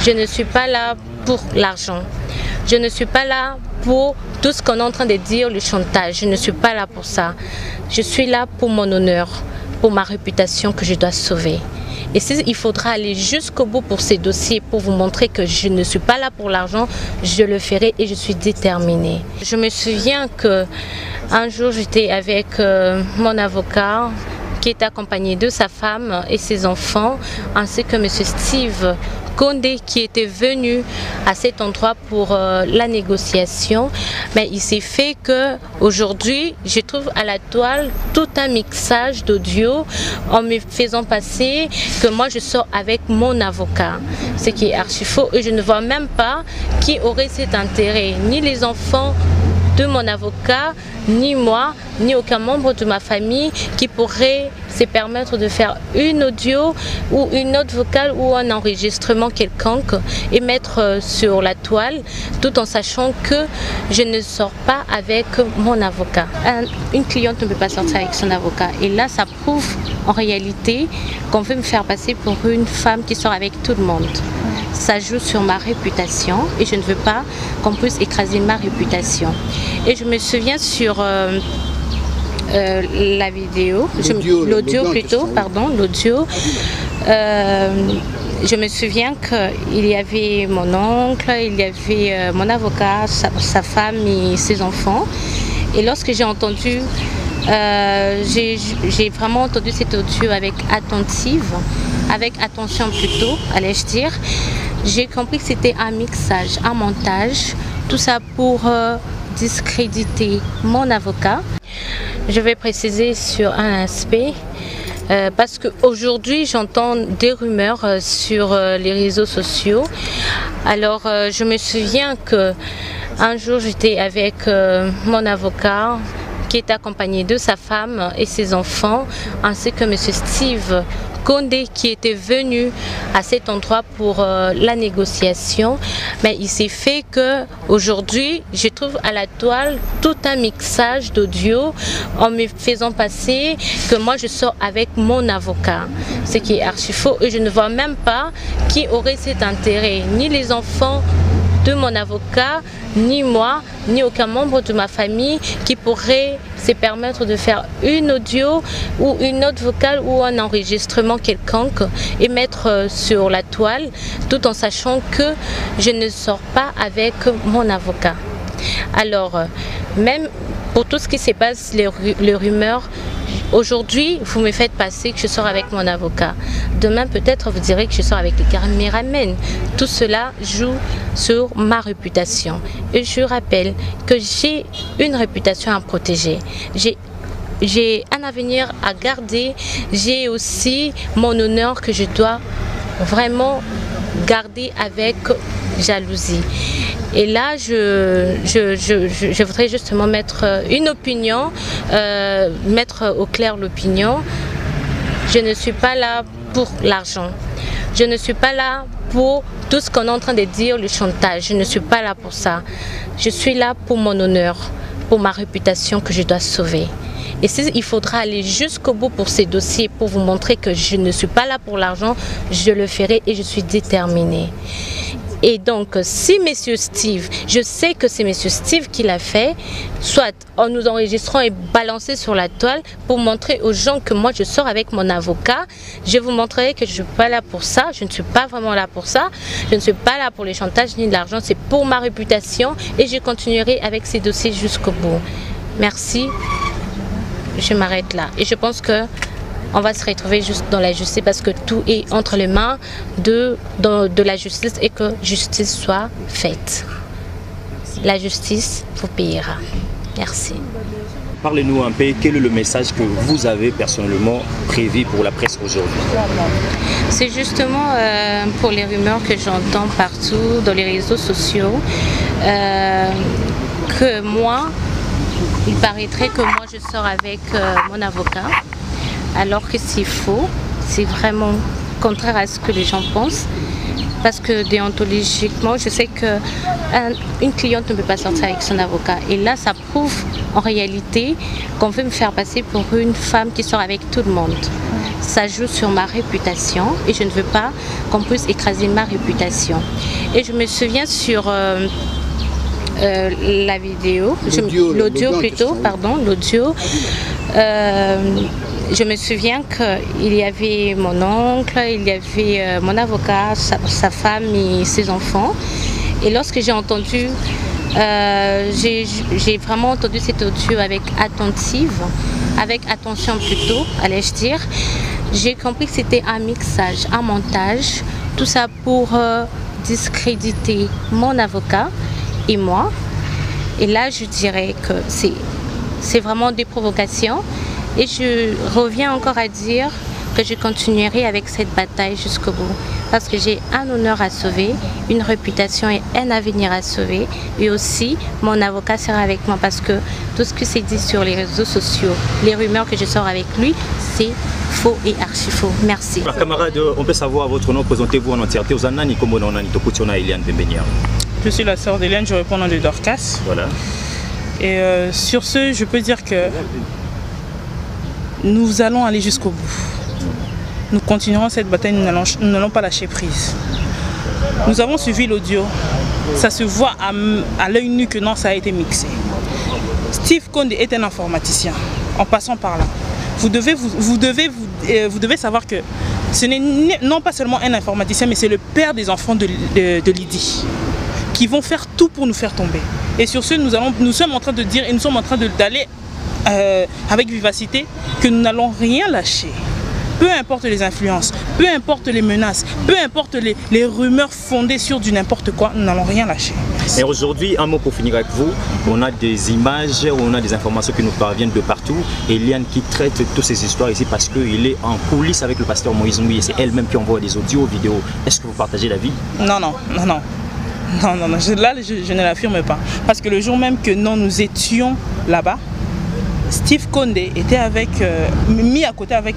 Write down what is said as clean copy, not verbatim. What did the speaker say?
Je ne suis pas là pour l'argent. Je ne suis pas là pour tout ce qu'on est en train de dire, le chantage. Je ne suis pas là pour ça. Je suis là pour mon honneur, pour ma réputation que je dois sauver. Et s'il faudra aller jusqu'au bout pour ces dossiers, pour vous montrer que je ne suis pas là pour l'argent, je le ferai et je suis déterminée. Je me souviens qu'un jour j'étais avec mon avocat qui est accompagné de sa femme et ses enfants, ainsi que M. Steve Condé qui était venu à cet endroit pour la négociation. Mais il s'est fait qu'aujourd'hui, je trouve à la toile tout un mixage d'audio en me faisant passer que moi je sors avec mon avocat. Ce qui est archi faux et je ne vois même pas qui aurait cet intérêt, ni les enfants de mon avocat, ni moi, ni aucun membre de ma famille qui pourrait se permettre de faire une audio ou une note vocale ou un enregistrement quelconque et mettre sur la toile, tout en sachant que je ne sors pas avec mon avocat. Une cliente ne peut pas sortir avec son avocat et là ça prouve en réalité qu'on veut me faire passer pour une femme qui sort avec tout le monde. Ça joue sur ma réputation et je ne veux pas qu'on puisse écraser ma réputation. Et je me souviens sur la vidéo, l'audio plutôt, pardon, l'audio. Je me souviens qu'il y avait mon oncle, il y avait mon avocat, sa femme et ses enfants. Et lorsque j'ai entendu, j'ai vraiment entendu cet audio avec attention plutôt, allais-je dire. J'ai compris que c'était un mixage, un montage, tout ça pour discréditer mon avocat. Je vais préciser sur un aspect, parce qu'aujourd'hui j'entends des rumeurs sur les réseaux sociaux. Alors je me souviens qu'un jour j'étais avec mon avocat qui est accompagné de sa femme et ses enfants, ainsi que M. Steve Condé qui était venu à cet endroit pour la négociation. Mais il s'est fait qu'aujourd'hui, je trouve à la toile tout un mixage d'audio en me faisant passer que moi je sors avec mon avocat. Ce qui est archi faux et je ne vois même pas qui aurait cet intérêt, ni les enfants de mon avocat, ni moi, ni aucun membre de ma famille qui pourrait se permettre de faire une audio ou une note vocale ou un enregistrement quelconque et mettre sur la toile, tout en sachant que je ne sors pas avec mon avocat. Alors, même pour tout ce qui se passe, les rumeurs, aujourd'hui, vous me faites passer que je sors avec mon avocat. Demain, peut-être, vous direz que je sors avec les caméramans. Tout cela joue sur ma réputation. Et je rappelle que j'ai une réputation à protéger. J'ai un avenir à garder. J'ai aussi mon honneur que je dois vraiment garder avec jalousie. Et là, je voudrais justement mettre une opinion, mettre au clair l'opinion. Je ne suis pas là pour l'argent. Je ne suis pas là pour tout ce qu'on est en train de dire, le chantage. Je ne suis pas là pour ça. Je suis là pour mon honneur, pour ma réputation que je dois sauver. Et s'il faudra aller jusqu'au bout pour ces dossiers, pour vous montrer que je ne suis pas là pour l'argent, je le ferai et je suis déterminée. Et donc, si M. Steve, je sais que c'est M. Steve qui l'a fait, soit en nous enregistrant et balancer sur la toile pour montrer aux gens que moi je sors avec mon avocat, je vous montrerai que je ne suis pas là pour ça, je ne suis pas vraiment là pour ça, je ne suis pas là pour les chantages ni de l'argent, c'est pour ma réputation et je continuerai avec ces dossiers jusqu'au bout. Merci, je m'arrête là. Et je pense que on va se retrouver juste dans la justice parce que tout est entre les mains de la justice et que justice soit faite. La justice vous payera. Merci. Parlez-nous un peu, quel est le message que vous avez personnellement prévu pour la presse aujourd'hui? C'est justement pour les rumeurs que j'entends partout dans les réseaux sociaux que moi, il paraîtrait que moi je sors avec mon avocat. Alors que c'est faux, c'est vraiment contraire à ce que les gens pensent. Parce que déontologiquement, je sais qu'une cliente ne peut pas sortir avec son avocat. Et là, ça prouve en réalité qu'on veut me faire passer pour une femme qui sort avec tout le monde. Ça joue sur ma réputation et je ne veux pas qu'on puisse écraser ma réputation. Et je me souviens sur la vidéo, l'audio plutôt, pardon, l'audio. Je me souviens qu'il y avait mon oncle, il y avait mon avocat, sa femme et ses enfants. Et lorsque j'ai entendu, j'ai vraiment entendu cet audio avec attention plutôt, allais-je dire. J'ai compris que c'était un mixage, un montage, tout ça pour discréditer mon avocat et moi. Et là, je dirais que c'est vraiment des provocations. Et je reviens encore à dire que je continuerai avec cette bataille jusqu'au bout. Parce que j'ai un honneur à sauver, une réputation et un avenir à sauver. Et aussi, mon avocat sera avec moi parce que tout ce que c'est dit sur les réseaux sociaux, les rumeurs que je sors avec lui, c'est faux et archi faux. Merci. Camarade, on peut savoir votre nom, présentez-vous en entièreté. Je suis la sœur d'Hélène, je réponds au nom de Dorcas. Voilà. Et sur ce, je peux dire que nous allons aller jusqu'au bout. Nous continuerons cette bataille, nous n'allons pas lâcher prise. Nous avons suivi l'audio. Ça se voit à l'œil nu que non, ça a été mixé. Steve Condé est un informaticien. En passant par là, vous devez savoir que ce n'est non pas seulement un informaticien, mais c'est le père des enfants de Lydie, qui vont faire tout pour nous faire tomber. Et sur ce, nous sommes en train de dire et nous sommes en train d'aller avec vivacité que nous n'allons rien lâcher. Peu importe les influences, peu importe les menaces, peu importe les rumeurs fondées sur du n'importe quoi, nous n'allons rien lâcher. Et aujourd'hui, un mot pour finir avec vous, on a des images, on a des informations qui nous parviennent de partout. Eliane qui traite toutes ces histoires ici parce qu'il est en coulisses avec le pasteur Moïse Mouye. C'est elle-même qui envoie des audios, vidéos. Est-ce que vous partagez l'avis? Non. Là, je ne l'affirme pas. Parce que le jour même que nous étions là-bas, Steve Condé était mis à côté avec